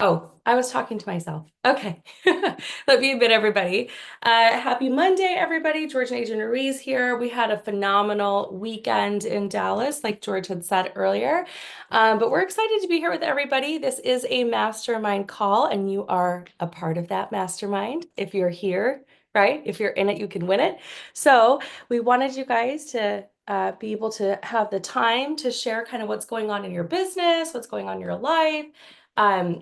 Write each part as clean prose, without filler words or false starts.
Oh, I was talking to myself. Okay. Let me admit, everybody. Happy Monday, everybody. George and Adrianne Ruiz here. We had a phenomenal weekend in Dallas, like George had said earlier. But we're excited to be here with everybody. This is a mastermind call, and you are a part of that mastermind. If you're here, right? If you're in it, you can win it. So we wanted you guys to be able to have the time to share kind of what's going on in your business, what's going on in your life,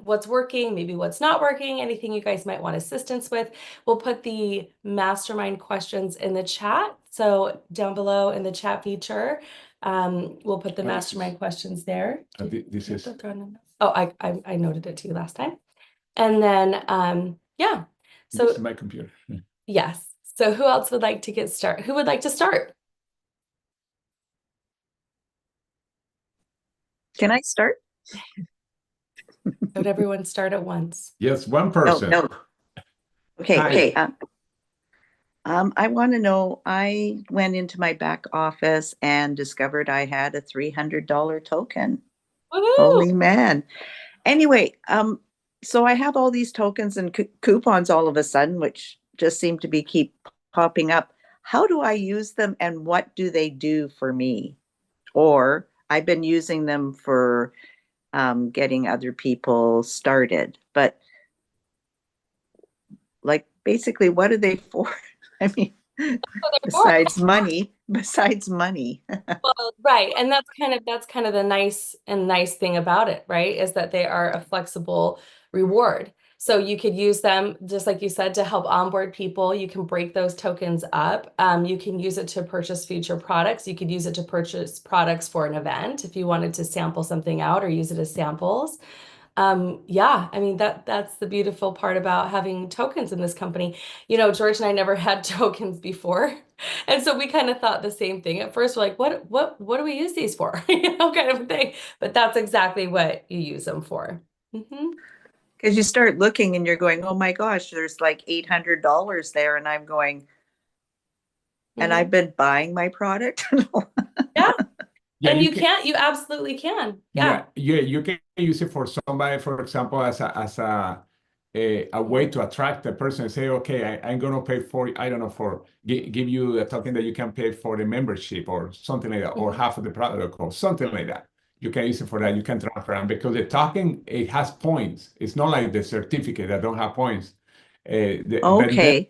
what's working, maybe what's not working, anything you guys might want assistance with. We'll put the mastermind questions in the chat. So down below in the chat feature, we'll put the mastermind questions there. This is. Oh, I noted it too last time. And then, yeah. So this is my computer. Yes. So who else would like to get started? Who would like to start? Can I start? Would everyone start at once? Yes, one person. No. Okay. Hi. Okay. I want to know, I went into my back office and discovered I had a $300 token. Woohoo! Holy man. Anyway, so I have all these tokens and coupons all of a sudden, which just seem to be keep popping up. How do I use them and what do they do for me? Or I've been using them for getting other people started, but like basically what are they for? I mean, besides money. Well, right. And that's kind of the nice thing about it, right? Is that they are a flexible reward. So you could use them, just like you said, to help onboard people. You can break those tokens up. You can use it to purchase future products. You could use it to purchase products for an event if you wanted to sample something out or use it as samples. Yeah, I mean, that's the beautiful part about having tokens in this company. You know, George and I never had tokens before. And so we kind of thought the same thing. At first, we're like, what do we use these for? You know, kind of thing. But that's exactly what you use them for. Because you start looking and you're going, oh my gosh, there's like $800 there. And I'm going, and I've been buying my product. Yeah. Yeah, and you absolutely can. Yeah. You can use it for somebody, for example, as a way to attract the person and say, okay, I'm going to pay for, I don't know, for give you a token that you can pay for the membership or something like that, or half of the product or something like that. You can use it for that. You can transfer them because the token, it has points. It's not like the certificate that don't have points. Okay.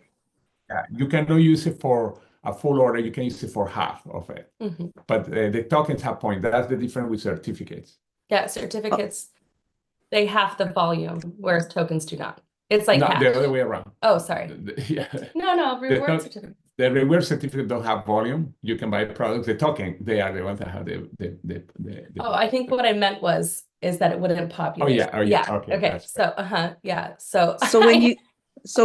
You cannot use it for a full order. You can use it for half of it. But the tokens have points. That's the difference with certificates. Yeah, certificates, they have the volume, whereas tokens do not. It's like not the other way around. Oh, sorry. Yeah. No, reward certificates. The reward certificate don't have volume. You can buy products. The token, they are the ones that have Oh, I think what I meant is that it wouldn't populate. Oh yeah. Okay. So yeah. So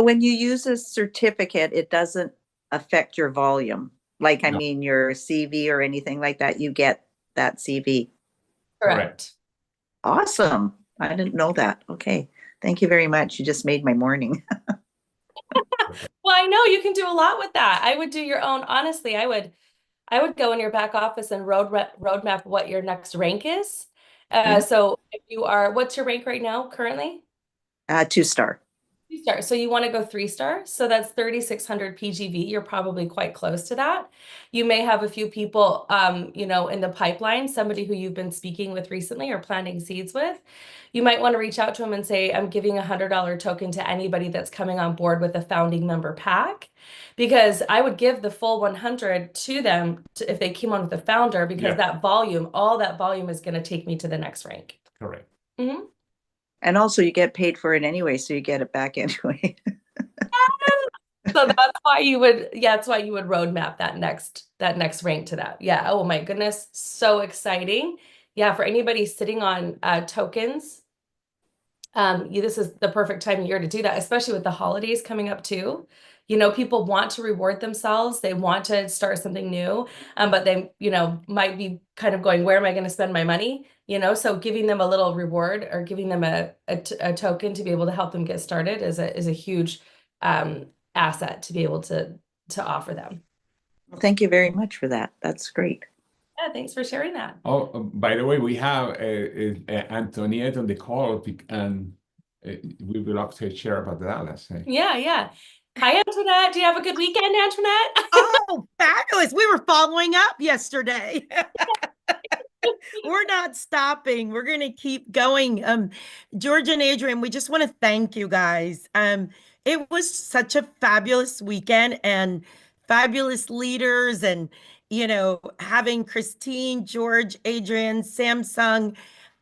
when you use a certificate, it doesn't affect your volume. Like, I mean, your CV or anything like that, you get that CV. Correct. Awesome. I didn't know that. Okay. Thank you very much. You just made my morning. Well, I know you can do a lot with that. I would do your own. Honestly, I would go in your back office and roadmap what your next rank is. So if you are, what's your rank right now currently? 2-star. 2-star. So you want to go 3-star. So that's 3,600 PGV. You're probably quite close to that. You may have a few people, you know, in the pipeline, somebody who you've been speaking with recently or planting seeds with. You might want to reach out to them and say, I'm giving $100 token to anybody that's coming on board with a founding member pack, because I would give the full 100 to them if they came on with a founder, because that volume, all that volume is going to take me to the next rank. Correct. And also you get paid for it anyway, so you get it back anyway. So that's why you would, that's why you would roadmap that next rank to that. Yeah. Oh my goodness. So exciting. Yeah. For anybody sitting on tokens, this is the perfect time of year to do that, especially with the holidays coming up too. You know, people want to reward themselves. They want to start something new, but they, you know, might be kind of going, where am I going to spend my money? You know, so giving them a little reward or giving them a token to be able to help them get started is a huge asset to be able to offer them. Well, thank you very much for that. That's great. Yeah, thanks for sharing that. Oh, by the way, we have Antoniette on the call, and we would love to share about Dallas. Yeah, yeah. Hi, Antoinette. Do you have a good weekend, Antoinette? Oh, fabulous. We were following up yesterday. We're not stopping. We're going to keep going. George and Adrian, we just want to thank you guys. It was such a fabulous weekend and fabulous leaders and having Christine, George, Adrian, Samsung.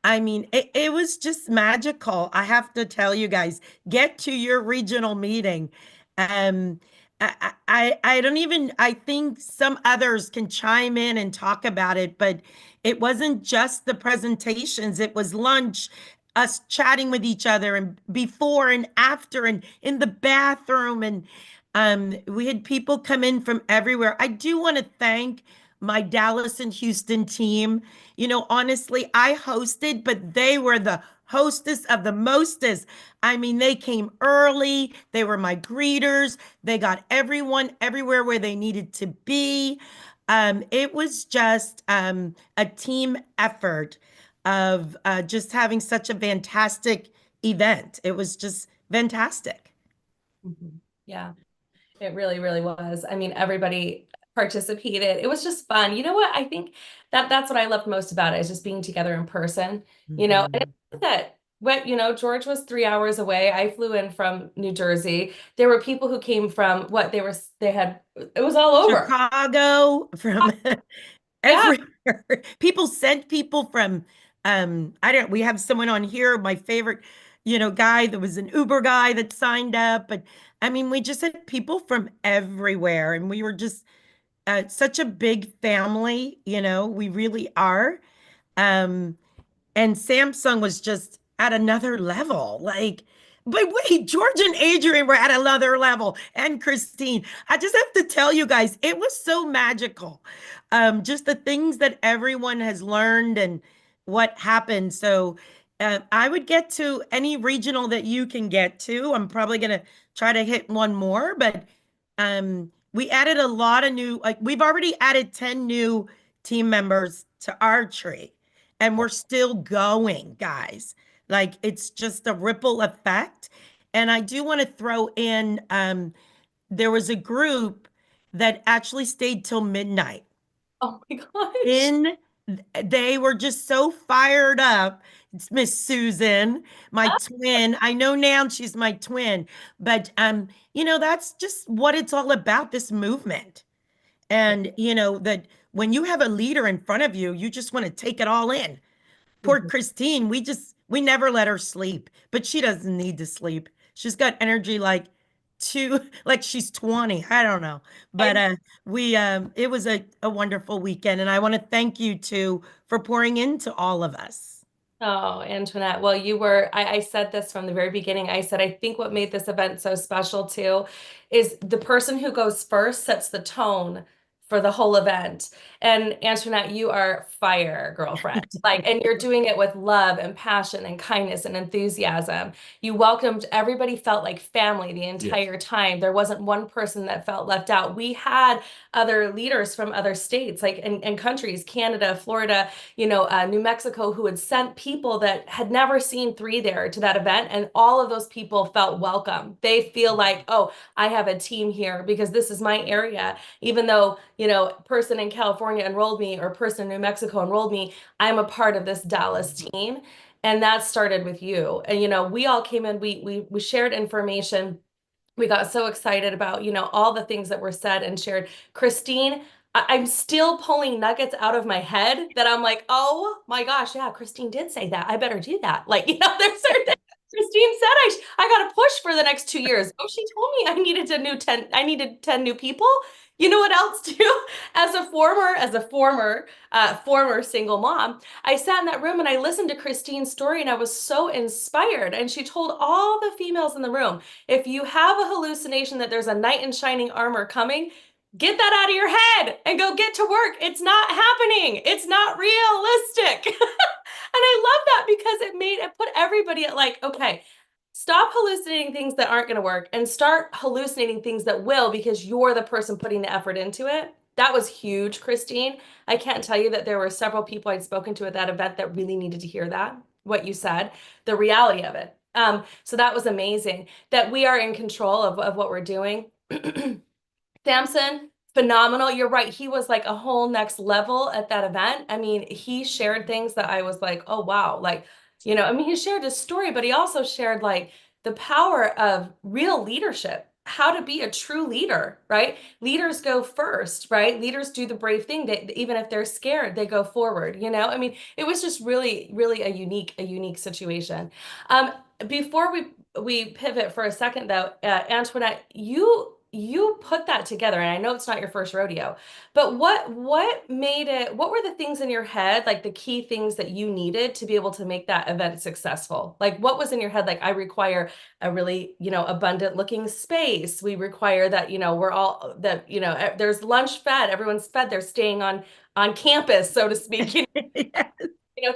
I mean, it was just magical. I have to tell you guys, get to your regional meeting. Um, I don't even, I think some others can chime in and talk about it, but it wasn't just the presentations, it was lunch, us chatting with each other and before and after and in the bathroom. And we had people come in from everywhere. I do want to thank my Dallas and Houston team. Honestly, I hosted, but they were the hostess of the mostest. I mean, they came early. They were my greeters. They got everyone everywhere where they needed to be. It was just a team effort of just having such a fantastic event. It was just fantastic. Yeah, it really, really was. I mean, everybody participated. It was just fun. You know what? I think that's what I loved most about it is just being together in person, and it's that George was 3 hours away. I flew in from New Jersey. There were people who came from it was all over. Chicago, from everywhere. People sent people from we have someone on here, my favorite, guy that was an Uber guy that signed up. But I mean, we just had people from everywhere and we were just such a big family, we really are. Um, and Samsung was just at another level. But wait, George and Adrian were at another level, and Christine. I just have to tell you guys, it was so magical. Just the things that everyone has learned and what happened. So I would get to any regional that you can get to. I'm probably gonna try to hit one more, but we added a lot of new, we've already added 10 new team members to our tree. And we're still going, guys. It's just a ripple effect. And I do want to throw in there was a group that actually stayed till midnight. Oh my gosh. They were just so fired up. It's Miss Susan, my twin. I know now she's my twin, but that's just what it's all about, this movement. And that when you have a leader in front of you, you just want to take it all in. Poor Christine, we never let her sleep, but she doesn't need to sleep. She's got energy like she's 20. I don't know. But it was a wonderful weekend. And I want to thank you too for pouring into all of us. Oh, Antoinette. Well, I said this from the very beginning. I said, I think what made this event so special too is the person who goes first sets the tone for the whole event. And Antoinette, you are fire, girlfriend. And you're doing it with love and passion and kindness and enthusiasm. You welcomed, everybody felt like family the entire time. There wasn't one person that felt left out. We had other leaders from other states, and countries, Canada, Florida, New Mexico, who had sent people that had never seen 3 there to that event. And all of those people felt welcome. They feel like, oh, I have a team here because this is my area. Even though, person in California enrolled me or person in New Mexico enrolled me, I'm a part of this Dallas team. And that started with you. And, we all came in, we shared information. We got so excited about, all the things that were said and shared. Christine, I'm still pulling nuggets out of my head that I'm like, oh my gosh, yeah, Christine did say that. I better do that. There's certain things Christine said I got to push for the next 2 years. Oh, she told me I needed 10 new people. You know what else too? As a former single mom, I sat in that room and I listened to Christine's story and I was so inspired. And she told all the females in the room, if you have a hallucination that there's a knight in shining armor coming, get that out of your head and go get to work. It's not happening. It's not realistic. And I love that because it put everybody at okay, stop hallucinating things that aren't going to work and start hallucinating things that will because you're the person putting the effort into it. That was huge, Christine. I can't tell you that there were several people I'd spoken to at that event that really needed to hear that, what you said, the reality of it. So that was amazing that we are in control of what we're doing. Samson, phenomenal. You're right. He was like a whole next level at that event. I mean, he shared things that I was like, oh, wow. Like, I mean, he shared his story, but he also shared like the power of real leadership, how to be a true leader, right? Leaders go first, right? Leaders do the brave thing. Even if they're scared, they go forward, I mean, it was just really, really a unique situation. Before we pivot for a second though, Antoinette, you put that together, and I know it's not your first rodeo, but what made it, what were the things in your head, like the key things that you needed to be able to make that event successful? Like what was in your head? Like, I require a really, abundant looking space. We require that, we're all that, there's lunch fed, everyone's fed, they're staying on campus, so to speak. Yes.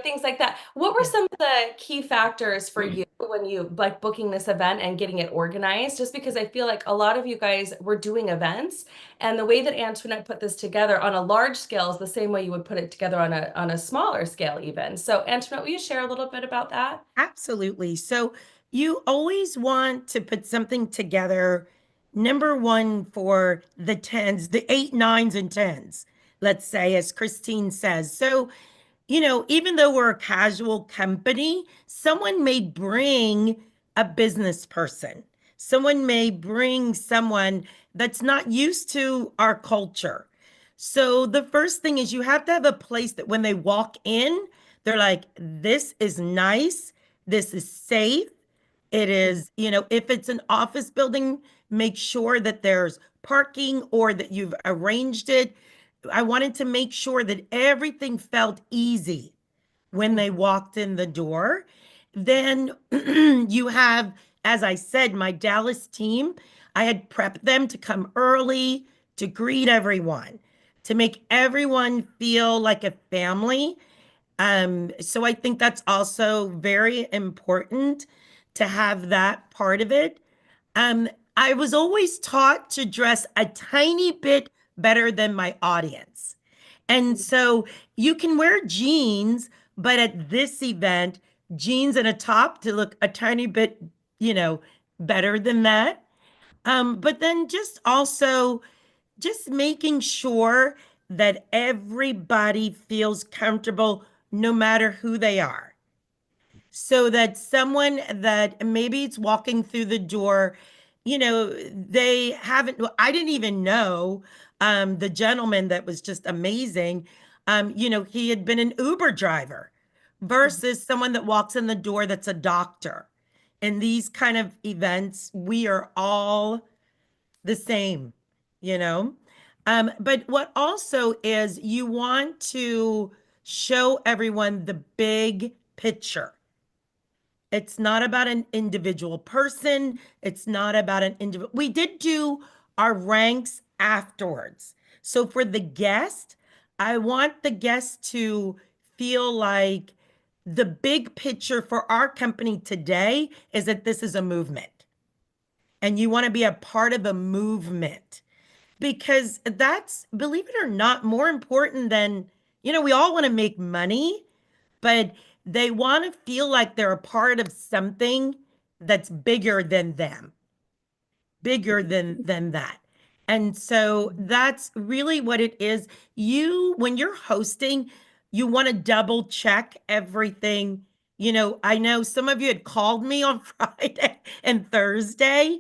Things like that. What were some of the key factors for you when you like booking this event and getting it organized? Just because I feel like a lot of you guys were doing events, and the way that Antoinette put this together on a large scale is the same way you would put it together on a smaller scale even. So Antoinette, will you share a little bit about that? Absolutely. So you always want to put something together, number one, for the tens, the 8, 9s, and 10s, let's say, as Christine says. So, even though we're a casual company, someone may bring a business person. Someone may bring someone that's not used to our culture. So the first thing is you have to have a place that when they walk in, they're like, this is nice. This is safe. It is, if it's an office building, make sure that there's parking or that you've arranged it. I wanted to make sure that everything felt easy when they walked in the door. Then you have, as I said, my Dallas team. I had prepped them to come early to greet everyone, to make everyone feel like a family. So I think that's also very important to have that part of it. I was always taught to dress a tiny bit better than my audience. And so you can wear jeans, but at this event, jeans and a top to look a tiny bit, better than that. But then just also just making sure that everybody feels comfortable no matter who they are. So that someone that maybe it's walking through the door, they haven't, I didn't even know the gentleman that was just amazing. He had been an Uber driver versus someone that walks in the door that's a doctor. In these kind of events, we are all the same, you know? But what also is you want to show everyone the big picture. It's not about an individual person. It's not about an individual. We did do our ranks afterwards. So for the guest, I want the guest to feel like the big picture for our company today is that this is a movement. And you want to be a part of a movement because that's, believe it or not, more important than, we all want to make money, but they want to feel like they're a part of something that's bigger than them, bigger than that. And so that's really what it is. When you're hosting, you want to double check everything. I know some of you had called me on Friday and Thursday,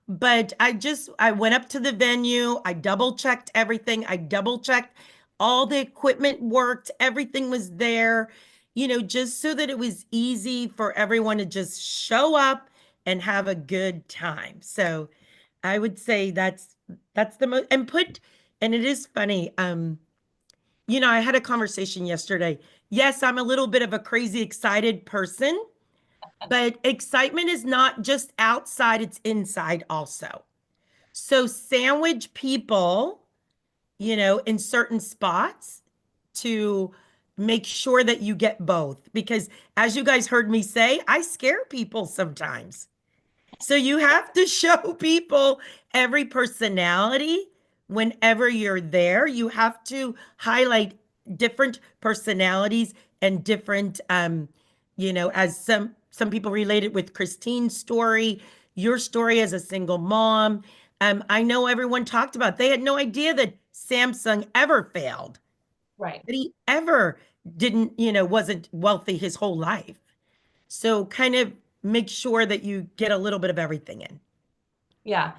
but I went up to the venue. I double checked everything. I double checked all the equipment worked. Everything was there, just so that it was easy for everyone to just show up and have a good time. So I would say that's the most, and it is funny. I had a conversation yesterday. Yes, I'm a little bit of a crazy excited person, but excitement is not just outside, it's inside also. So sandwich people, in certain spots to make sure that you get both. Because as you guys heard me say, I scare people sometimes. So you have to show people every personality whenever you're there. You have to highlight different personalities and different, as some people related with Christine's story, your story as a single mom. I know everyone talked about, they had no idea that Samsung ever failed, Right. that he ever didn't, wasn't wealthy his whole life. So kind of make sure that you get a little bit of everything in. Yeah.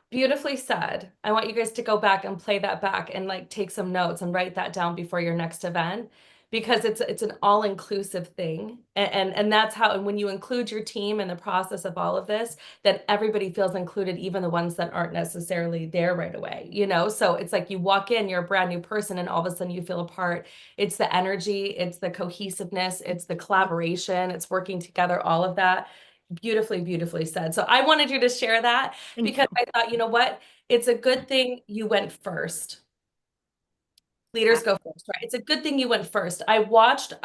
Beautifully said. I want you guys to go back and play that back and like take some notes and write that down before your next event, because it's an all-inclusive thing. And that's how, and when you include your team in the process of all of this, then everybody feels included, even the ones that aren't necessarily there right away, you know? So it's like you walk in, you're a brand new person, and all of a sudden you feel a part. It's the energy, it's the cohesiveness, it's the collaboration, it's working together, all of that. Beautifully, beautifully said. So I wanted you to share that because I thought, you know what? It's a good thing you went first. Leaders go first, right? It's a good thing you went first. I watched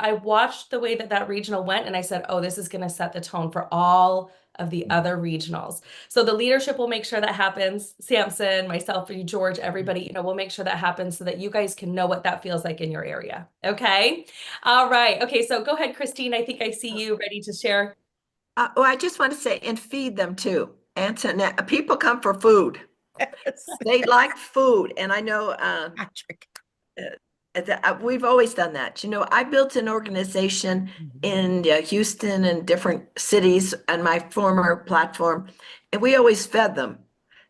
the way that regional went, and I said, oh, this is going to set the tone for all of the other regionals. So the leadership will make sure that happens. Samson, myself, you, George, everybody, we'll make sure that happens so that you guys can know what that feels like in your area. Okay. All right. Okay. So go ahead, Christine. I think I see you ready to share. Well, I just want to say, and feed them too. Antoinette, people come for food. Yes. They like food. And I know Patrick. we've always done that. I built an organization in Houston and different cities on my former platform, and we always fed them.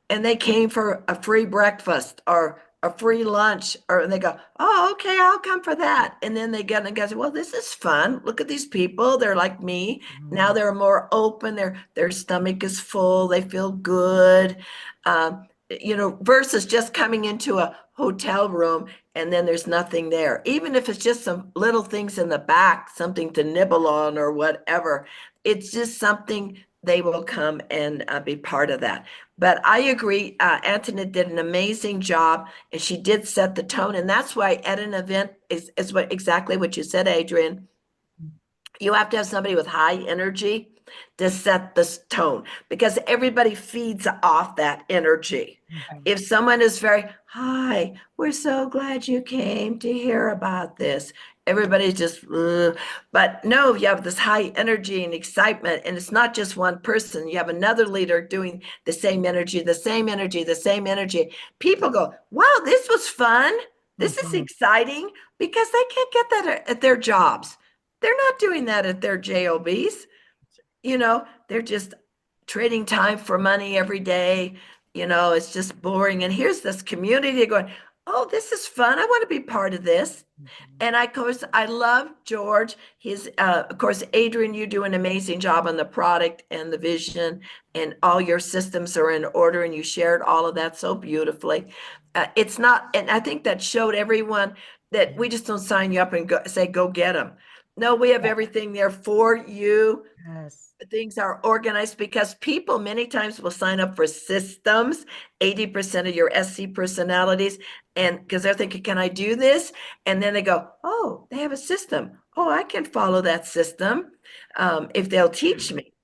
And they came for a free breakfast or a free lunch, or they go, oh, okay, I'll come for that. And then they get and go, well, this is fun. Look at these people. They're like me. Now they're more open. Their stomach is full. They feel good. Versus just coming into a hotel room and then there's nothing there. Even if it's just some little things in the back, something to nibble on or whatever, it's just something they will come and be part of that. But I agree, Antoinette did an amazing job, and she did set the tone. And that's why at an event is exactly what you said, Adrianne. You have to have somebody with high energy to set the tone, because everybody feeds off that energy. If someone is very, hi, we're so glad you came to hear about this, everybody's just, but no, you have this high energy and excitement, and it's not just one person. You have another leader doing the same energy, the same energy, the same energy. People go, wow, this was fun. This is exciting, because they can't get that at their jobs. They're not doing that at their jobs. They're just trading time for money every day. It's just boring. And here's this community going, oh, this is fun. I want to be part of this. And of course, I love George. Of course, Adrianne, you do an amazing job on the product and the vision, and all your systems are in order, and you shared all of that so beautifully. It's not, and I think that showed everyone that we just don't sign you up and say, go get them. No, we have everything there for you. Yes. Things are organized, because people many times will sign up for systems, 80% of your SC personalities, and because they're thinking, can I do this? And then they go, oh, they have a system. Oh, I can follow that system if they'll teach me.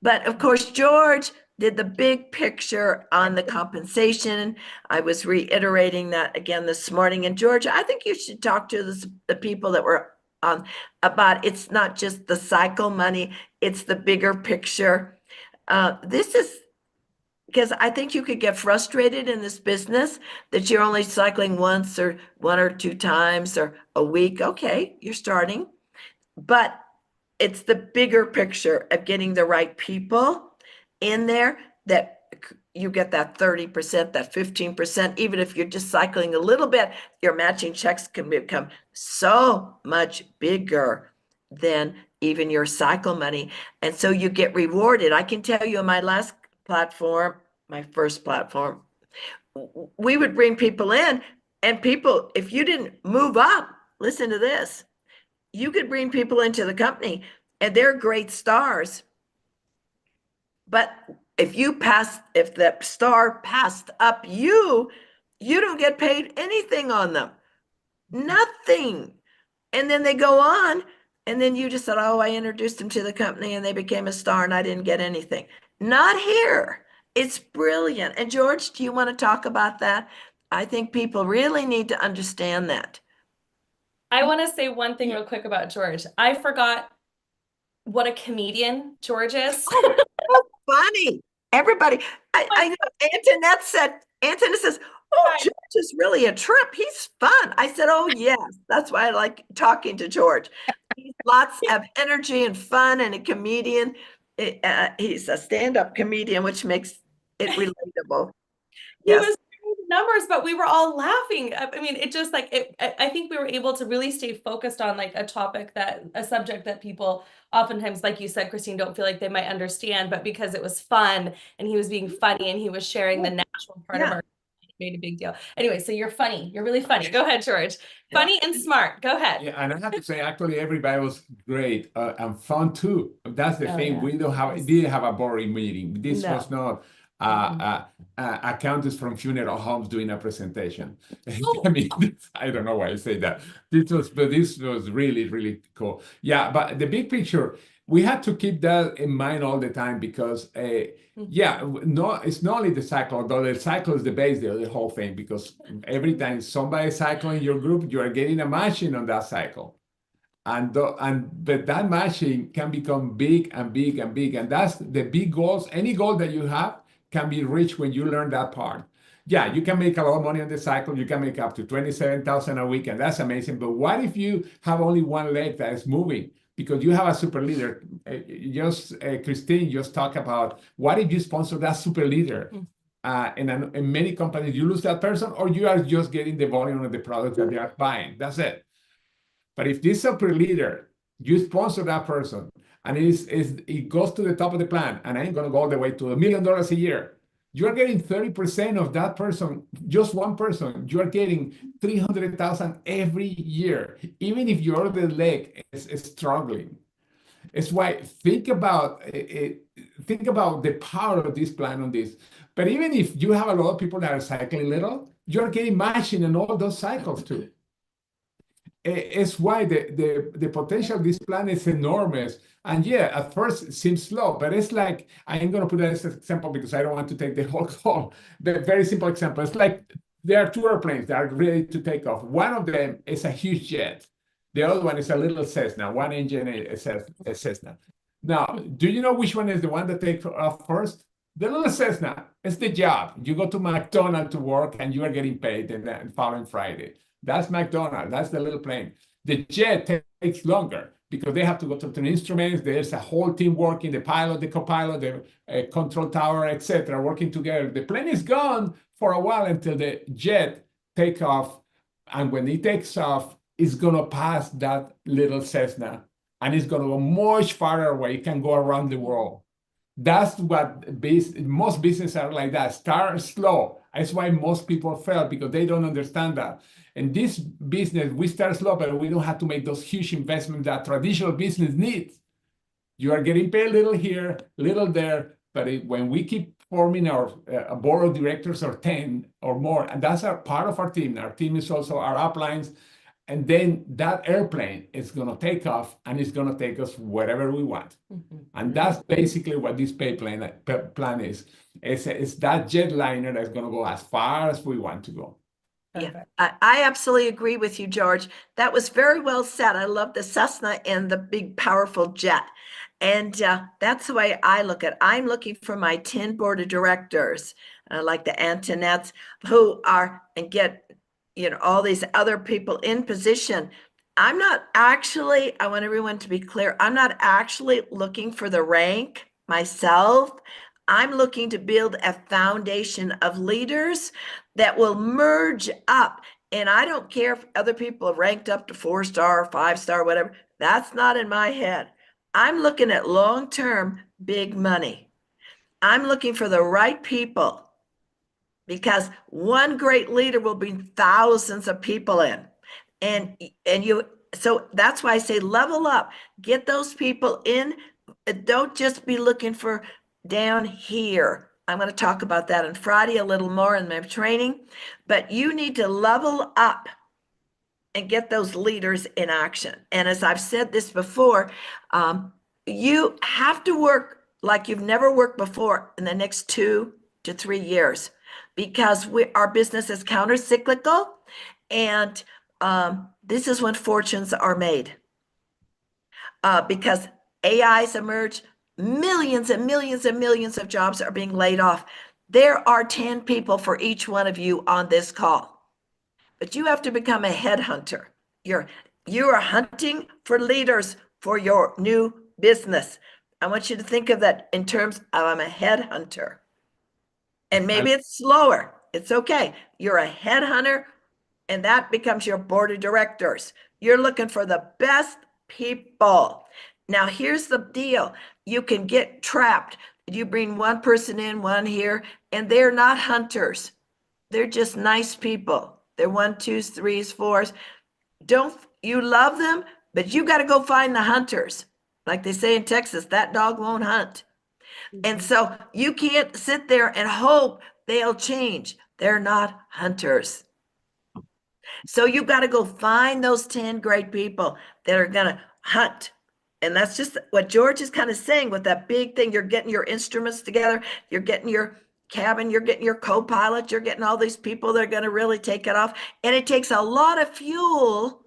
But of course, George did the big picture on the compensation. I was reiterating that again this morning. And George, I think you should talk to the people that were on about, it's not just the cycle money, it's the bigger picture. This is because I think you could get frustrated in this business that you're only cycling once or one or two times or a week. Okay, you're starting, but it's the bigger picture of getting the right people in there that you get that 30%, that 15%. Even if you're just cycling a little bit, your matching checks can become so much bigger than even your cycle money. And so you get rewarded. I can tell you on my last platform, my first platform, we would bring people in, and people, if you didn't move up, listen to this, you could bring people into the company and they're great stars. But if the star passed up you don't get paid anything on them. Nothing. And then they go on, and then you just said, oh, I introduced them to the company and they became a star and I didn't get anything. Not here. It's brilliant. And George, do you want to talk about that? I think people really need to understand that. I want to say one thing real quick about George. I forgot what a comedian George is. Funny. Everybody, I know Antoinette says, oh, Right. George is really a trip. He's fun. I said, oh, yes. That's why I like talking to George. He's lots of energy and fun and a comedian. He's a stand-up comedian, which makes it relatable. He Yes. was doing the numbers, but we were all laughing. I mean, it just like I think we were able to really stay focused on like a subject that people oftentimes, like you said, Christine, don't feel like they might understand, but because it was fun and he was being funny and he was sharing the natural part of Yeah. our made a big deal. Anyway, so you're funny. You're really funny. Go ahead, George. Yeah. Funny and smart. Go ahead. Yeah, and I have to say, actually, everybody was great and fun too. That's the thing. Yeah. We Yes. didn't have a boring meeting. This No. was not accountants from funeral homes doing a presentation. Oh. I mean, I don't know why I say that. This was really, really cool. Yeah, but the big picture, we had to keep that in mind all the time because it's not only the cycle, although the cycle is the base of the whole thing, because every time somebody cycling your group, you are getting a matching on that cycle. But that matching can become big and big and big. And that's the big goals. Any goal that you have can be reached when you learn that part. Yeah, you can make a lot of money on the cycle. You can make up to 27,000 a week, and that's amazing. But what if you have only one leg that is moving? Because you have a super leader. Christine just talked about what if you sponsor that super leader? In many companies, you lose that person, or you are just getting the volume of the product that they are buying. That's it. But if this super leader, you sponsor that person, and it goes to the top of the plan, and I ain't gonna go all the way to $1 million a year. You are getting 30% of that person, just one person. You are getting 300,000 every year, even if your other leg is struggling. It's why think about the power of this plan on this. But even if you have a lot of people that are cycling little, you're getting matching in all those cycles too. It's why the potential of this plan is enormous. And yeah, at first it seems slow, but it's like, I ain't going to put that as an example because I don't want to take the whole call. The very simple example, it's like there are two airplanes that are ready to take off. One of them is a huge jet. The other one is a little Cessna, one engine is a Cessna. Now, do you know which one is the one that takes off first? The little Cessna. It's the job. You go to McDonald's to work and you are getting paid the following Friday. That's McDonald's. That's the little plane. The jet takes longer because they have to go to the instruments. There's a whole team working, the pilot, the co-pilot, the control tower, etc., working together. The plane is gone for a while until the jet takes off. And when it takes off, it's going to pass that little Cessna. And it's going to go much farther away. It can go around the world. That's what most businesses are like that. Start slow. That's why most people fail, because they don't understand that. In this business, we start slow, but we don't have to make those huge investments that traditional business needs. You are getting paid a little here, little there, but when we keep forming our a board of directors or 10 or more, and that's part of our team. Our team is also our uplines. And then that airplane is going to take off and it's going to take us wherever we want. And that's basically what this plan is. It's that jetliner that's going to go as far as we want to go. Yeah, I absolutely agree with you, George. That was very well said. I love the Cessna and the big, powerful jet. And that's the way I look at it. I'm looking for my 10 board of directors, like the Antoinettes, who are and get all these other people in position. I'm not actually, I want everyone to be clear, I'm not actually looking for the rank myself. I'm looking to build a foundation of leaders that will merge up. And I don't care if other people have ranked up to 4-star, 5-star, whatever. That's not in my head. I'm looking at long-term big money. I'm looking for the right people, because one great leader will bring thousands of people in. So that's why I say level up, get those people in. Don't just be looking for down here. I'm going to talk about that on Friday a little more in my training, but you need to level up and get those leaders in action. And as I've said this before, you have to work like you've never worked before in the next 2 to 3 years, because our business is counter-cyclical, and this is when fortunes are made. Because AIs emerge, millions and millions and millions of jobs are being laid off. There are 10 people for each one of you on this call, but you have to become a headhunter. You are hunting for leaders for your new business. I want you to think of that in terms of I'm a headhunter. And maybe it's slower. It's okay. You're a headhunter, and that becomes your board of directors. You're looking for the best people. Now, here's the deal. You can get trapped. You bring one person in, one here, and they're not hunters. They're just nice people. They're 1, 2s, 3s, 4s. You love them, but you got to go find the hunters. Like they say in Texas, that dog won't hunt. And so you can't sit there and hope they'll change. They're not hunters. So you've got to go find those 10 great people that are going to hunt. And that's just what George is kind of saying with that big thing. You're getting your instruments together. You're getting your cabin. You're getting your co-pilot. You're getting all these people that are going to really take it off. And it takes a lot of fuel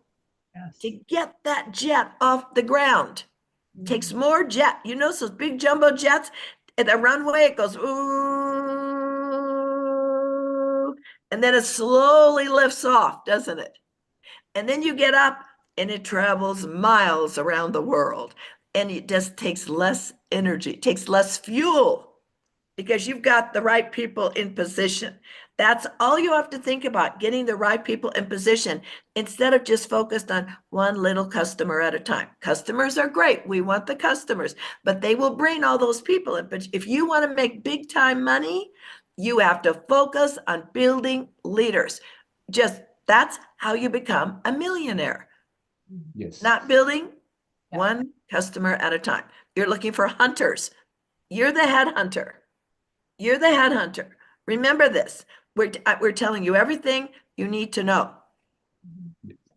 to get that jet off the ground. It takes more jet. You know, those big jumbo jets at the runway, it goes, ooh, and then it slowly lifts off, doesn't it? And then you get up and it travels miles around the world, and it just takes less energy, takes less fuel, because you've got the right people in position. That's all you have to think about, getting the right people in position instead of just focused on one little customer at a time. Customers are great. We want the customers, but they will bring all those people in. But if you want to make big time money, you have to focus on building leaders. That's how you become a millionaire. Yes. Not building one customer at a time. You're looking for hunters. You're the headhunter. You're the headhunter. Remember this. We're telling you everything you need to know.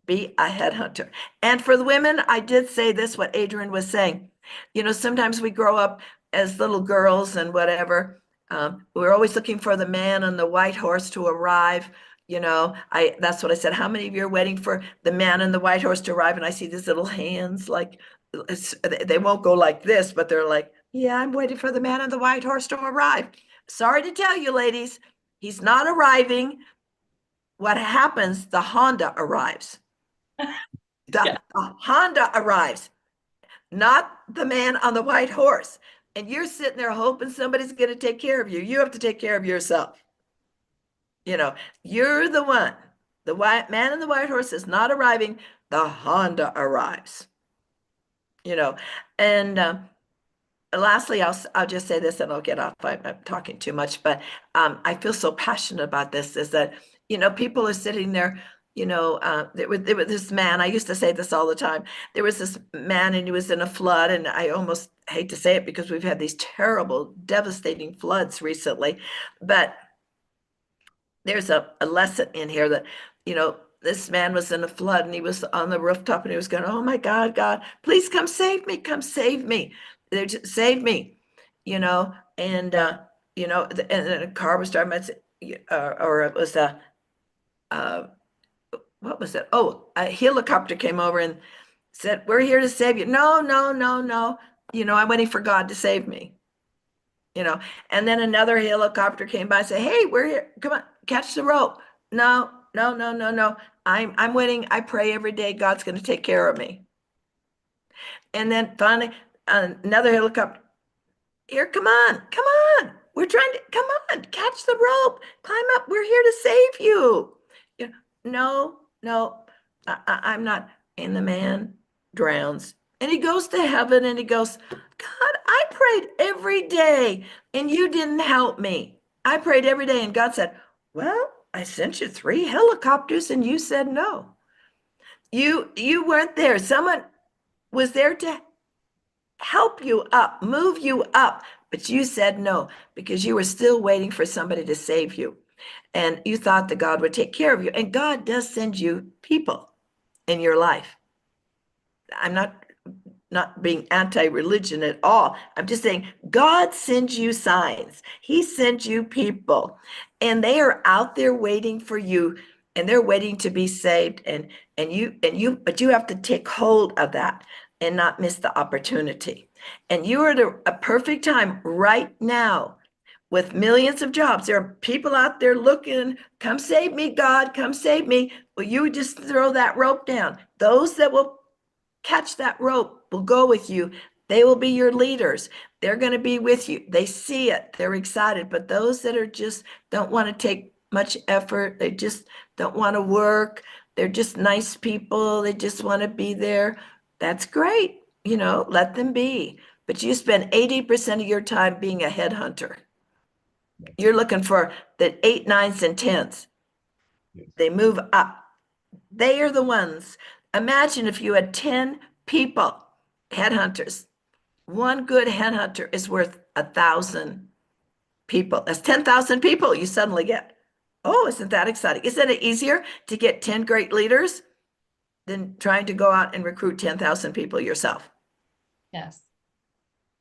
Be a headhunter. And for the women, I did say this, what Adrianne was saying. You know, sometimes we grow up as little girls and whatever. We're always looking for the man on the white horse to arrive. You know, that's what I said. How many of you are waiting for the man on the white horse to arrive? And I see these little hands, like they won't go like this, but they're like, yeah, I'm waiting for the man on the white horse to arrive. Sorry to tell you, ladies, he's not arriving. What happens? The Honda arrives. The Honda arrives, not the man on the white horse. And you're sitting there hoping somebody's going to take care of you. You have to take care of yourself. You know, you're the one. The white man on the white horse is not arriving. The Honda arrives. You know, and lastly, I'll just say this and I'll get off. I'm talking too much, but I feel so passionate about this, is that, you know, people are sitting there, you know, there was this man, I used to say this all the time. There was this man and he was in a flood, and I almost hate to say it because we've had these terrible, devastating floods recently, but there's a lesson in here that, you know, this man was in a flood and he was on the rooftop and he was going, oh my God, God, please come save me. Come save me. They just save me, you know, and, you know, and a car was driving, or it was what was it? Oh, a helicopter came over and said, we're here to save you. No, no, no, no. You know, I'm waiting for God to save me, you know, and then another helicopter came by and said, hey, we're here. Come on, catch the rope. No, no, no, no, no. I'm waiting. I pray every day God's going to take care of me. And then finally, another helicopter. Here, come on, come on. We're trying to, come on, catch the rope, climb up. We're here to save you. You know, no, no, I'm not. And the man drowns. And he goes to heaven and he goes, God, I prayed every day and you didn't help me. I prayed every day. And God said, well, I sent you 3 helicopters and you said no. You weren't there. Someone was there to help you up, move you up, but you said no because you were still waiting for somebody to save you. And you thought that God would take care of you. And God does send you people in your life. I'm not being anti-religion at all. I'm just saying God sends you signs. He sends you people, and they are out there waiting for you, and they're waiting to be saved. But you have to take hold of that and not miss the opportunity. And you are at a perfect time right now with millions of jobs. There are people out there looking, come save me, God, come save me. Well, you just throw that rope down. Those that will catch that rope will go with you. They will be your leaders. They're going to be with you. They see it. They're excited. But those that are just don't want to take much effort, they just don't want to work. They're just nice people. They just want to be there. That's great. Let them be. But you spend 80% of your time being a headhunter. You're looking for the 8, 9s, and 10s. Yes. They move up. They are the ones. Imagine if you had 10 people, headhunters. One good headhunter is worth 1,000 people. That's 10,000 people you suddenly get. Oh, isn't that exciting? Isn't it easier to get 10 great leaders than trying to go out and recruit 10,000 people yourself? Yes.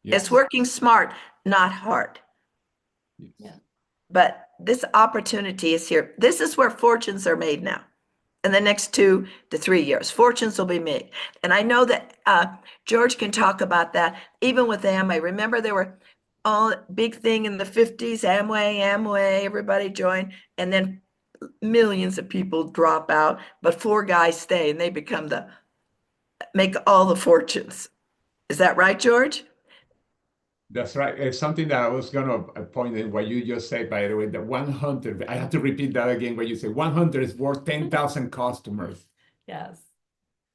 It's working smart, not hard. Yes. Yeah. But this opportunity is here. This is where fortunes are made now. In the next 2 to 3 years, fortunes will be made. And I know that George can talk about that, even with Amway. Remember, there were all big thing in the 50s, Amway, everybody joined, and then millions of people drop out, but 4 guys stay and they make all the fortunes. Is that right, George? That's right. It's something that I was going to point in what you just said, by the way, the 100. I have to repeat that again. What you say, 100 is worth 10,000 customers. Yes.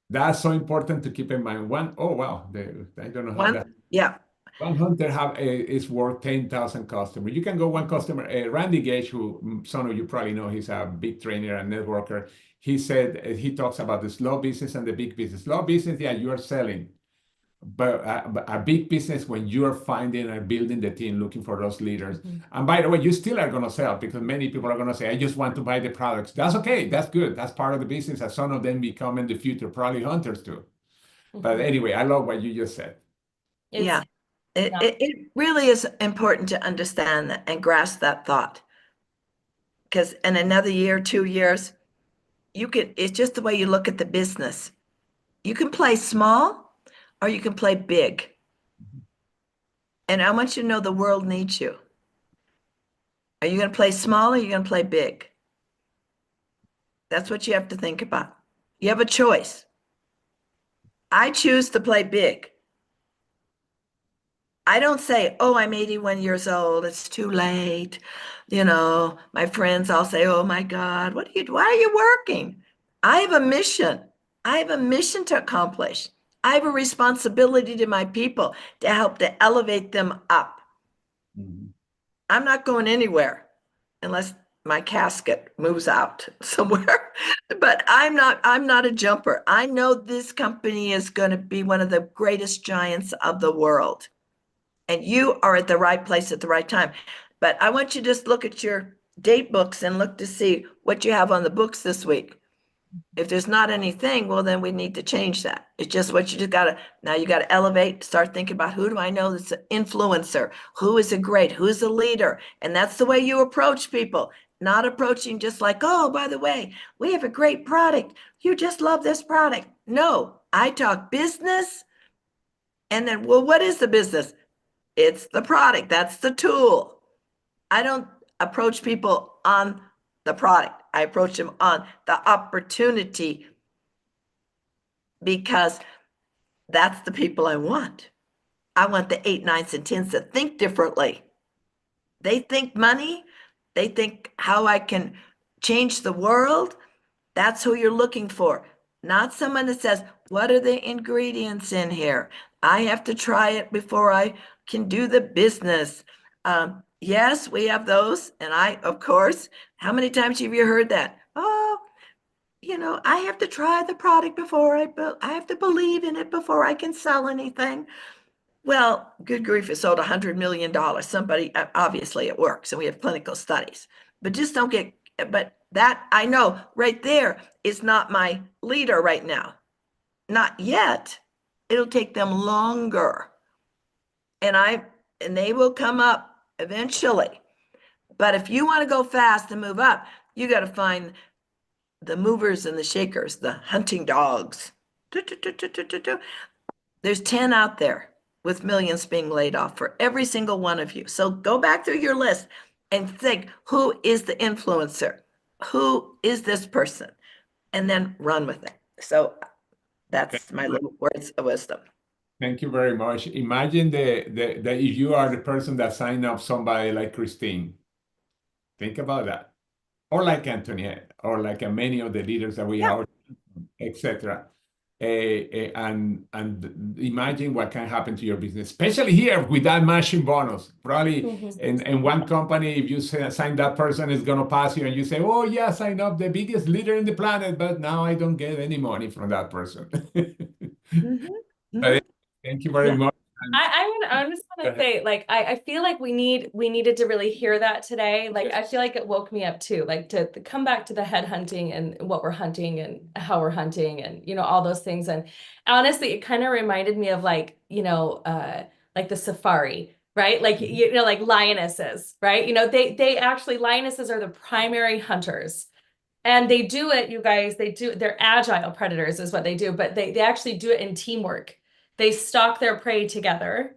That's so important to keep in mind. Oh, wow. I don't know how that. Yeah. 100 is worth 10,000 customers. You can go one customer. Randy Gage, who some of you probably know, he's a big trainer and networker. He said, he talks about the slow business and the big business. Slow business, yeah, you are selling. But a big business, when you are finding and building the team, looking for those leaders. Mhm. And by the way, you still are going to sell, because many people are going to say, I just want to buy the products. That's okay. That's good. That's part of the business. And some of them become in the future, probably hunters too. But Mhm. anyway, I love what you just said. It's Yeah. not- It really is important to understand that and grasp that thought. Because in another year, 2 years, it's just the way you look at the business. You can play small or you can play big. And I want you to know the world needs you. Are you going to play small or are you going to play big? That's what you have to think about. You have a choice. I choose to play big. I don't say, oh, I'm 81 years old. It's too late. My friends all say, oh my God, why are you working? I have a mission. I have a mission to accomplish. I have a responsibility to my people to help to elevate them up. Mhm. I'm not going anywhere unless my casket moves out somewhere. But I'm not a jumper. I know this company is going to be one of the greatest giants of the world. And you are at the right place at the right time. But I want you to just look at your date books and look to see what you have on the books this week. If there's not anything, well, then we need to change that. It's just what you just now you got to elevate, start thinking about, who do I know that's an influencer? Who is who's a leader? And that's the way you approach people, not approaching just like, oh, by the way, we have a great product. You just love this product. No, I talk business. And then, well, what is the business? It's the product. That's the tool. I don't approach people on the product. I approach them on the opportunity, because that's the people I want. I want the 8, 9s, and 10s that think differently. They think money. They think how I can change the world. That's who you're looking for. Not someone that says, what are the ingredients in here? I have to try it before I can do the business. Yes, we have those. And of course, how many times have you heard that? Oh, I have to try the product before I have to believe in it before I can sell anything. Well, good grief, it sold $100 million. Somebody, obviously it works, and we have clinical studies. But just don't get, but that I know right there is not my leader right now. Not yet. It'll take them longer. And they will come up eventually. But if you want to go fast and move up, you got to find the movers and the shakers, the hunting dogs. There's 10 out there. with millions being laid off for every single one of you. So go back through your list and think, who is the influencer? Who is this person? And then run with it. So that's my little words of wisdom. Thank you very much. Imagine that if you are the person that signed up somebody like Christine, think about that. Or like Antoinette, or like many of the leaders that we have, etc. And imagine what can happen to your business, especially here with that matching bonus. Probably in one company, if you sign that person, is going to pass you, and you say, "Oh yeah, sign up the biggest leader in the planet," but now I don't get any money from that person. But thank you very much. I just want to say, like, I feel like we needed to really hear that today. Like, I feel like it woke me up too, like to come back to the head hunting and what we're hunting and how we're hunting and, you know, all those things. And honestly, it kind of reminded me of like, you know, like the safari, right? Like, you know, like lionesses, right? You know, they actually, lionesses are the primary hunters. And they do it, you guys, they're agile predators is what they do, but they actually do it in teamwork. They stalk their prey together.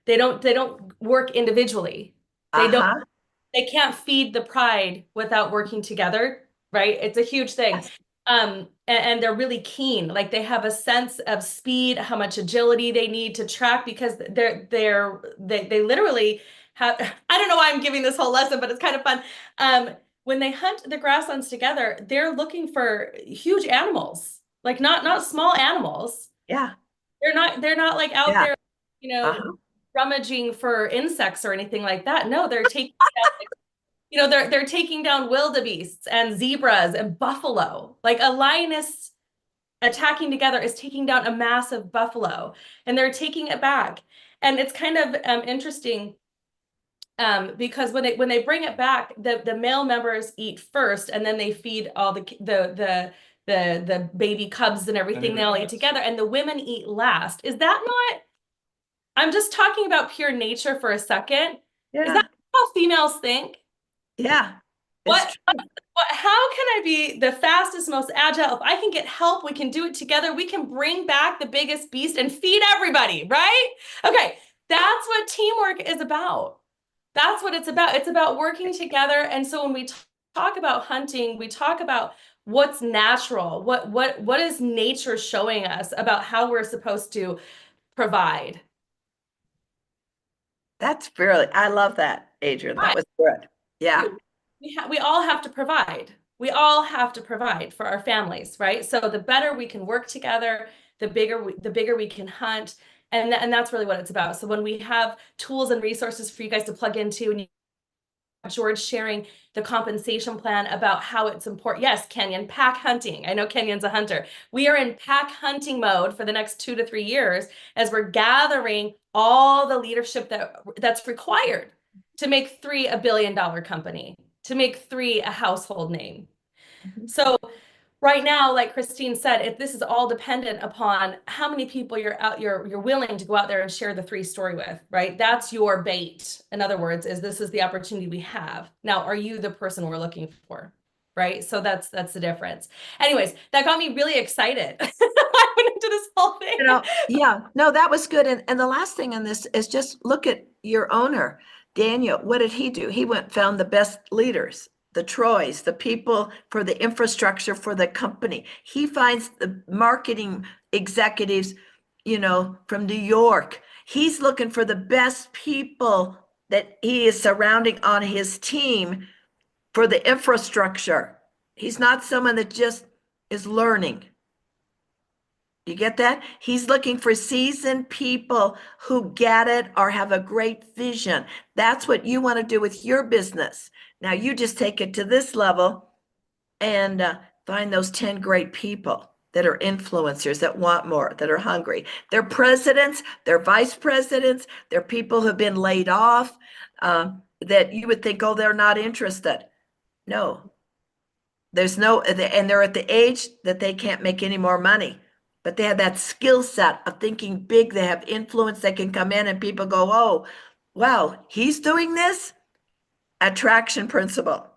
They don't work individually. They can't feed the pride without working together, right? It's a huge thing. Yes. And they're really keen. Like they have a sense of speed, how much agility they need to track, because they literally have, I don't know why I'm giving this whole lesson, but it's kind of fun. When they hunt the grasslands together, they're looking for huge animals, like not small animals. Yeah. They're not like out there, you know, rummaging for insects or anything like that. No, they're taking down, you know, they're taking down wildebeests and zebras and buffalo. Like a lioness attacking together is taking down a massive buffalo, and they're taking it back. And it's kind of interesting because when they bring it back, the male members eat first, and then they feed all the baby cubs and everything. They all eat together, and the women eat last. Is that not? I'm just talking about pure nature for a second. Yeah. Is that how females think? Yeah. How can I be the fastest, most agile? If I can get help, we can do it together. We can bring back the biggest beast and feed everybody, right? Okay, that's what teamwork is about. That's what it's about. It's about working together. And so when we talk about hunting, we talk about what's natural, what is nature showing us about how we're supposed to provide. That's brilliant. I love that, Adrianne. That was good. Yeah. We all have to provide. We all have to provide for our families, right? So the better we can work together, the bigger we can hunt. And that's really what it's about. So when we have tools and resources for you guys to plug into, and George sharing the compensation plan about how it's important. Yes, Kenyon, pack hunting. I know Kenyon's a hunter. We are in pack hunting mode for the next 2 to 3 years as we're gathering all the leadership that's required to make 3 a $1 billion company, to make 3 a household name. So right now, like Christine said, this is all dependent upon how many people you're willing to go out there and share the 3 story with, right? That's your bait. In other words, this is the opportunity we have. Now, are you the person we're looking for? Right? So that's the difference. Anyways, that got me really excited. I went into this whole thing. You know, yeah, no, that was good. And the last thing on this is just look at your owner, Daniel. What did he do? He found the best leaders, the Troys, the people for the infrastructure for the company. He finds the marketing executives, you know, from New York. He's looking for the best people that he is surrounding on his team for the infrastructure. He's not someone that just is learning. You get that? He's looking for seasoned people who get it or have a great vision. That's what you want to do with your business. Now you just take it to this level and find those 10 great people that are influencers, that want more, that are hungry. They're presidents, they're vice presidents, they're people who've been laid off, that you would think, oh, they're not interested. No, and they're at the age that they can't make any more money. But they have that skill set of thinking big. They have influence. They can come in and people go, oh, wow, he's doing this? Attraction principle.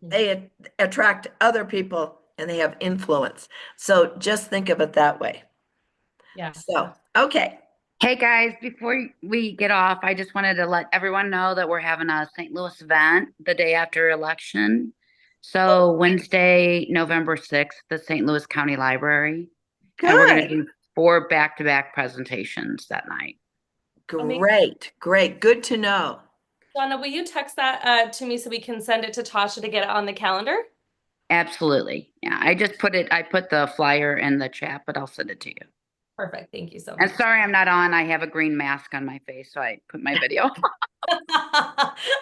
They attract other people and they have influence. So just think of it that way. Yeah. So, okay. Hey guys, before we get off, I just wanted to let everyone know that we're having a St. Louis event the day after election. So Wednesday, November 6th, the St. Louis County Library. And we're going to Good. do 4 back-to-back presentations that night. Great. Great. Good to know. Donna, will you text that to me so we can send it to Tasha to get it on the calendar? Absolutely. Yeah, I put the flyer in the chat, but I'll send it to you. Perfect. Thank you so And much. sorry I'm not on. I have a green mask on my face, so I put my video.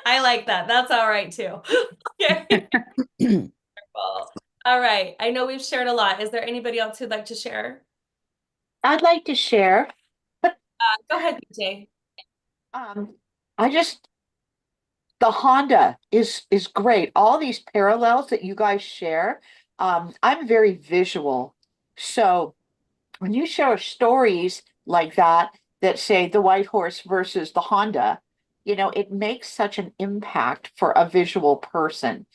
I like that. That's all right too. Okay. Wonderful. All right. I know we've shared a lot. Is there anybody else who'd like to share? I'd like to share. Go ahead, BJ. I just the Honda is great. All these parallels that you guys share. I'm very visual, so when you share stories like that say the white horse versus the Honda, it makes such an impact for a visual person.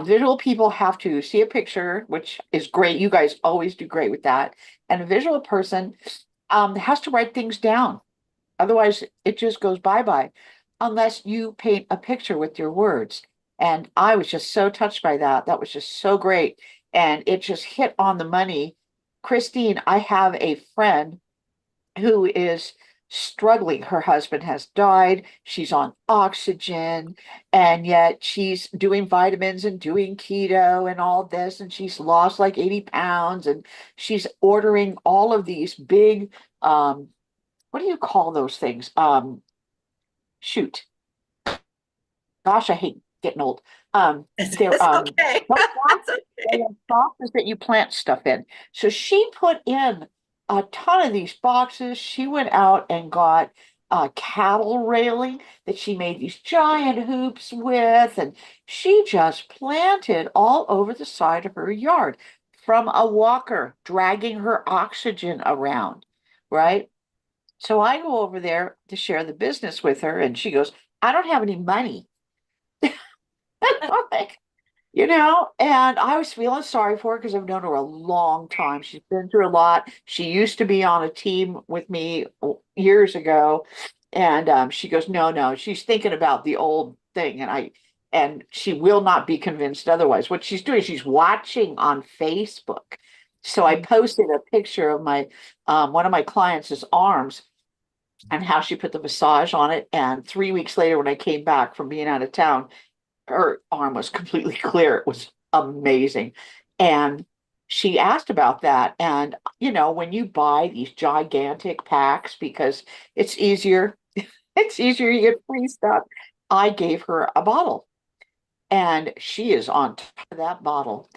Visual people have to see a picture, which is great. You guys always do great with that. And a visual person has to write things down. Otherwise, it just goes bye-bye unless you paint a picture with your words. And I was just so touched by that. That was just so great. And it just hit on the money. Christine, I have a friend who is struggling. Her husband has died. She's on oxygen, and yet she's doing vitamins and doing keto and all this. And she's lost like 80 pounds. And she's ordering all of these big, what do you call those things? Shoot. Gosh, I hate getting old. They're It's okay. those It's boxes, okay. they are boxes that you plant stuff in. So she put in a ton of these boxes. She went out and got cattle railing that she made these giant hoops with, and she just planted all over the side of her yard from a walker dragging her oxygen around, right? So I go over there to share the business with her, and she goes, I don't have any money. I'm like, and I was feeling sorry for her because I've known her a long time. She's been through a lot. She used to be on a team with me years ago. And she goes, no, no, she's thinking about the old thing. And she will not be convinced otherwise. What she's doing, she's watching on Facebook. So I posted a picture of my one of my clients' arms and how she put the massage on it. And 3 weeks later, when I came back from being out of town, her arm was completely clear. It was amazing. And she asked about that. And, when you buy these gigantic packs, because it's easier, it's easier, you get free stuff. I gave her a bottle and she is on top of that bottle.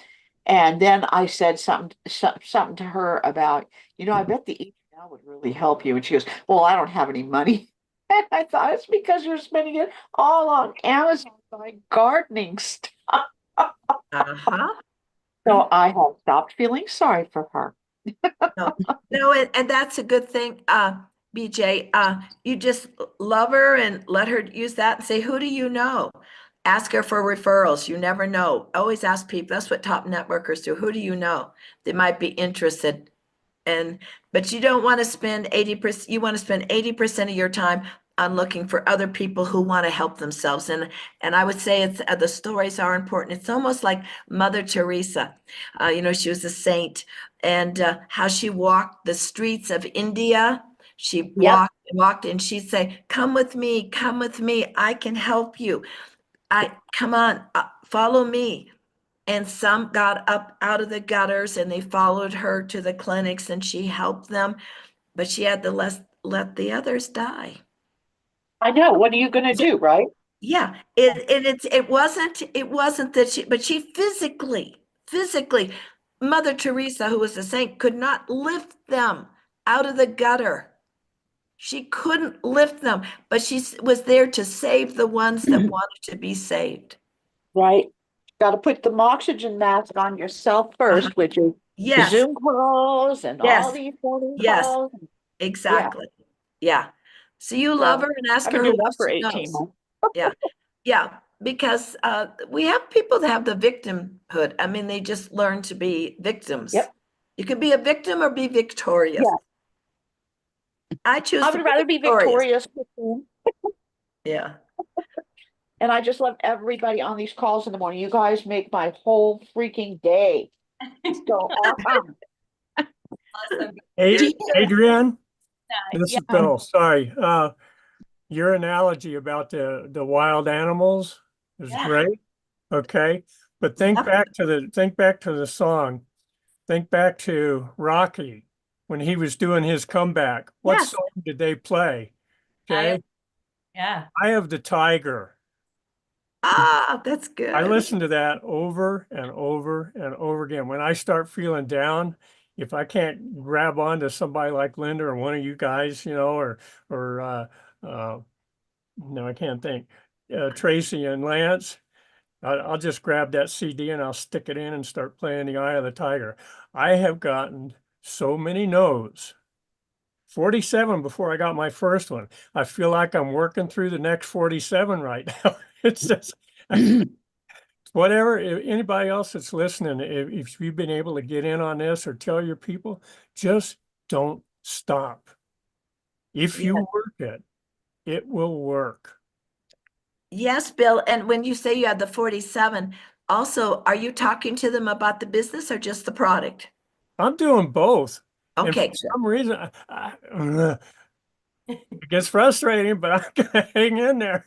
And then I said something to her about, I bet the email would really help you. And she goes, well, I don't have any money. And I thought it's because you're spending it all on Amazon buying gardening stuff. Uh-huh. So I have stopped feeling sorry for her. No, and that's a good thing, BJ. You just love her and let her use that and say, who do you know? Ask her for referrals. You never know. Always ask people. That's what top networkers do. Who do you know that might be interested? But you don't want to spend 80%, you want to spend 80% of your time on looking for other people who want to help themselves. And I would say it's the stories are important. It's almost like Mother Teresa. She was a saint, and how she walked the streets of India. She Yep. walked, and she'd say, come with me, I can help you. Come on, follow me. And some got up out of the gutters and they followed her to the clinics and she helped them, but she had to let the others die. I know. What are you going to do, right? Yeah, it wasn't that but she physically, Mother Teresa, who was a saint, could not lift them out of the gutter. She couldn't lift them, but she was there to save the ones that wanted to be saved. Right. Got to put the oxygen mask on yourself first, which is Yes, Zoom calls and all yes, these phone yes, calls. exactly. Yeah. So you love So her and ask I've her been who doing that else for she 18 knows. months. Yeah. Yeah. Because we have people that have the victimhood. I mean, they just learn to be victims. Yep. You can be a victim or be victorious. Yeah. I choose I to would be rather be victorious. Christine. Yeah. And I just love everybody on these calls in the morning. You guys make my whole freaking day. So awesome. Awesome. Adrianne, this Yeah. is Bill. Sorry. Your analogy about the wild animals is Yeah. great. Okay. But think Yep. back to the song. Think back to Rocky when he was doing his comeback. What Yes. song did they play? Okay. Yeah. Eye of the Tiger. Ah, that's good. I listen to that over and over and over again. When I start feeling down, if I can't grab onto somebody like Linda or one of you guys, or no, I can't think, Tracy and Lance, I'll just grab that CD and I'll stick it in and start playing the Eye of the Tiger. I have gotten so many no's. 47 before I got my first one. I feel like I'm working through the next 47 right now. It's just whatever, if anybody else that's listening, if you've been able to get in on this or tell your people, just don't stop. If you work it, it will work. Yes, Bill. And when you say you had the 47, also, are you talking to them about the business or just the product? I'm doing both. And Okay, for some reason, it gets frustrating, but I'm gonna hang in there.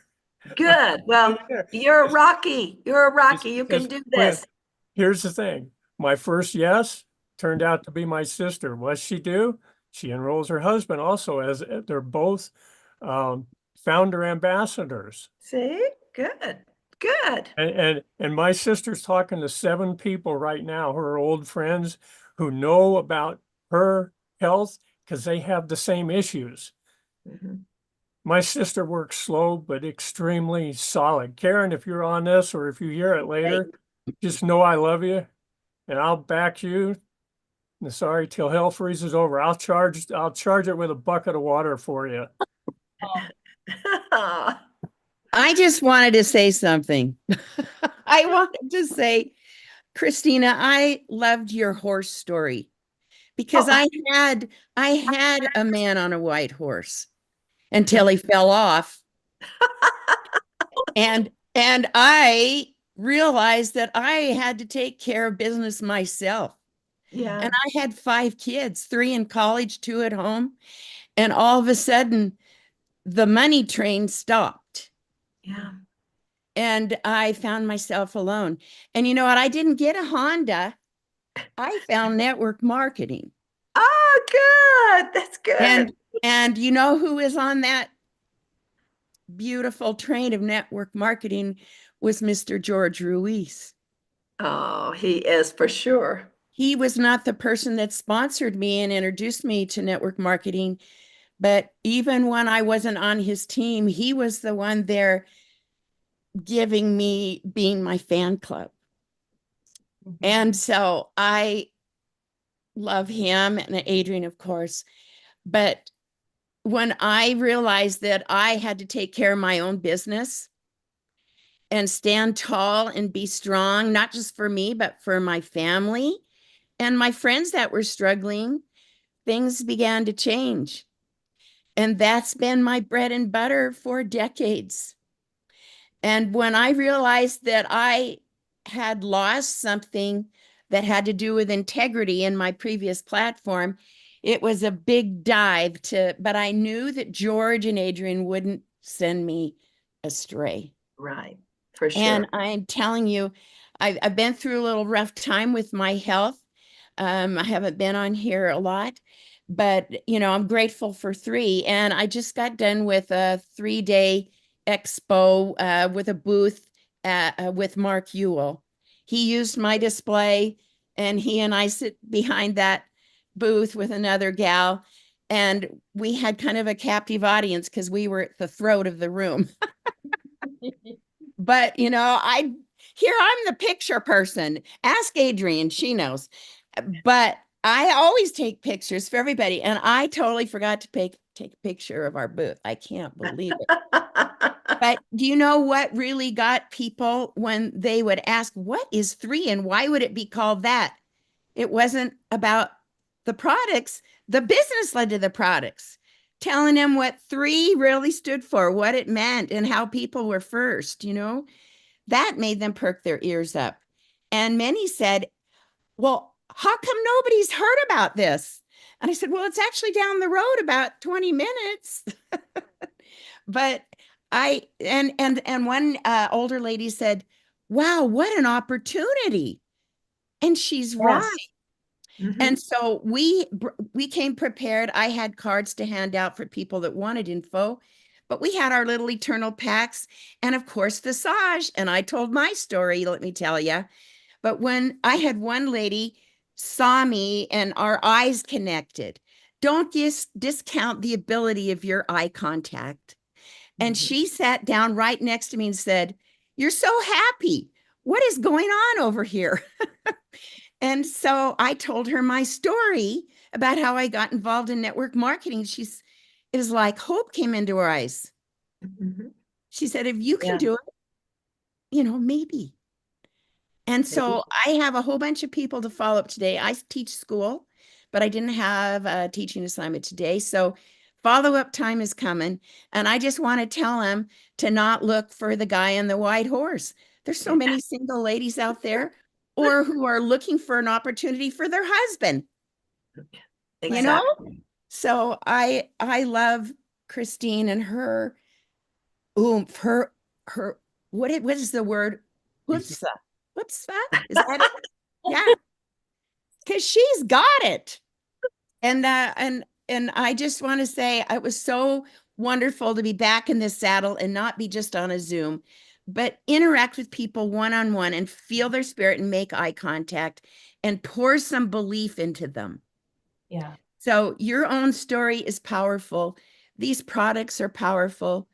good. Well, you're a Rocky. You're a Rocky. You can do this. Here's the thing. My first yes turned out to be my sister. What's she do? She enrolls her husband also, as they're both founder ambassadors. See? Good. Good. And my sister's talking to 7 people right now who are old friends who know about her health because they have the same issues. Mhm. My sister works slow but extremely solid. Karen, if you're on this or if you hear it later, just know I love you and I'll back you. Sorry, till hell freezes over. I'll charge it with a bucket of water for you. I just wanted to say something. I wanted to say, Christina, I loved your horse story because I had a man on a white horse until he fell off. And I realized that I had to take care of business myself. Yeah. And I had 5 kids, 3 in college, 2 at home. And all of a sudden, the money train stopped. Yeah. And I found myself alone. And you know what? I didn't get a Honda. I found network marketing. Oh, good. That's good. And you know who is on that beautiful train of network marketing was Mr. George Ruiz. Oh, he is for sure. He was not the person that sponsored me and introduced me to network marketing, but even when I wasn't on his team, he was the one there giving me being my fan club. And so I love him and Adrianne, of course. But when I realized that I had to take care of my own business and stand tall and be strong, not just for me, but for my family and my friends that were struggling, things began to change. And that's been my bread and butter for decades. And when I realized that I had lost something that had to do with integrity in my previous platform, it was a big dive but I knew that George and Adrianne wouldn't send me astray. Right. For sure. And I'm telling you, I've been through a little rough time with my health. I haven't been on here a lot, but I'm grateful for 3. And I just got done with a 3-day expo with a booth with Mark Ewell. He used my display and he and I sit behind that booth with another gal. And we had kind of a captive audience because we were at the throat of the room. But, here I'm the picture person. Ask Adrianne, she knows. But I always take pictures for everybody. And I totally forgot to take a picture of our booth. I can't believe it. But do you know what really got people when they would ask, what is 3 and why would it be called that? It wasn't about the products. The business led to the products. telling them what 3 really stood for, what it meant, and how people were first, you know. That made them perk their ears up. And many said, well, how come nobody's heard about this? And I said, well, it's actually down the road about 20 minutes. But and one older lady said, wow, what an opportunity. And she's right. Mhm. And so we came prepared. I had cards to hand out for people that wanted info, but we had our little eternal packs and of course Visage. And I told my story, let me tell you. But when I had one lady saw me and our eyes connected, don't discount the ability of your eye contact. And she sat down right next to me and said, you're so happy. What is going on over here? And so I told her my story about how I got involved in network marketing. It was like hope came into her eyes. Mhm. She said, if you can Yeah. do it, you know, maybe. And so I have a whole bunch of people to follow up today. I teach school, but I didn't have a teaching assignment today. So follow-up time is coming. And I just want to tell them to not look for the guy on the white horse. There's so many single ladies out there or who are looking for an opportunity for their husband. You know? So I love Christine and her oomph, her what is the word? Chutzpah. Chutzpah? Is that it? Yeah. Because she's got it. And I just want to say it was so wonderful to be back in this saddle and not be just on a Zoom, but interact with people one-on-one and feel their spirit and make eye contact and pour some belief into them. Yeah. So your own story is powerful. These products are powerful.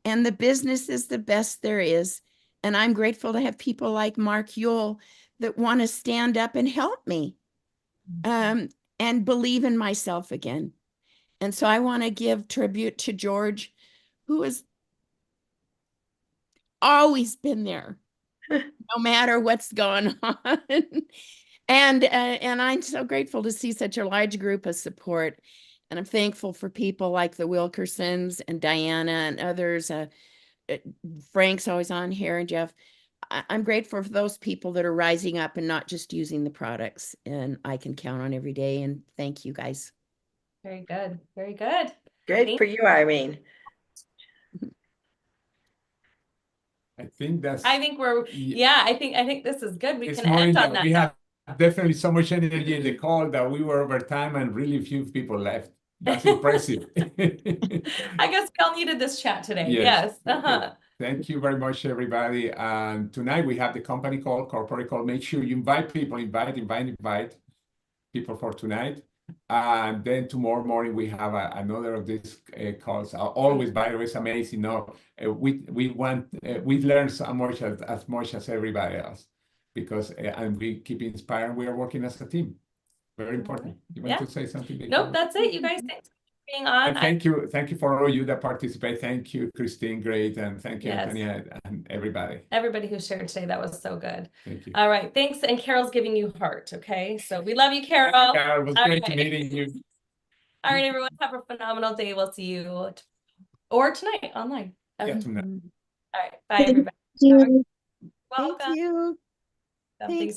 And the business is the best there is. And I'm grateful to have people like Mark Yule that want to stand up and help me and believe in myself again. And so I want to give tribute to George, who has always been there, no matter what's going on. And I'm so grateful to see such a large group of support. And I'm thankful for people like the Wilkersons and Diana and others. Frank's always on here, and Jeff. I'm grateful for those people that are rising up and not just using the products, and I can count on every day. And thank you guys. Very good. Very good. Great for you, Irene. I think that's. I think we're, yeah, I think this is good. We It's can more end in on that that. we have definitely so much energy in the call that we were over time and really few people left. That's impressive. I guess we all needed this chat today. Yes. Yes. Thank you very much, everybody. And tonight we have the company call, corporate call. Make sure you invite people, invite people for tonight. And then tomorrow morning we have another of these calls. Always, by the way, it's amazing. No, we learn so much as much as everybody else, because and we keep inspiring. We are working as a team. Very important. You want to say something? Nope, that's it. You guys, thanks for being on. And thank you for all of you that participate. Thank you, Christine, great, and thank you, Antonia, and everybody. Everybody who shared today, that was so good. Thank you. All right, thanks. And Carol's giving you heart. Okay, so we love you, Carol. Carol, it was great meeting you. All right, everyone, have a phenomenal day. We'll see you or tonight online. Yeah, tonight. All right, bye, everybody. Thank you. Welcome. Thank you. Thanks.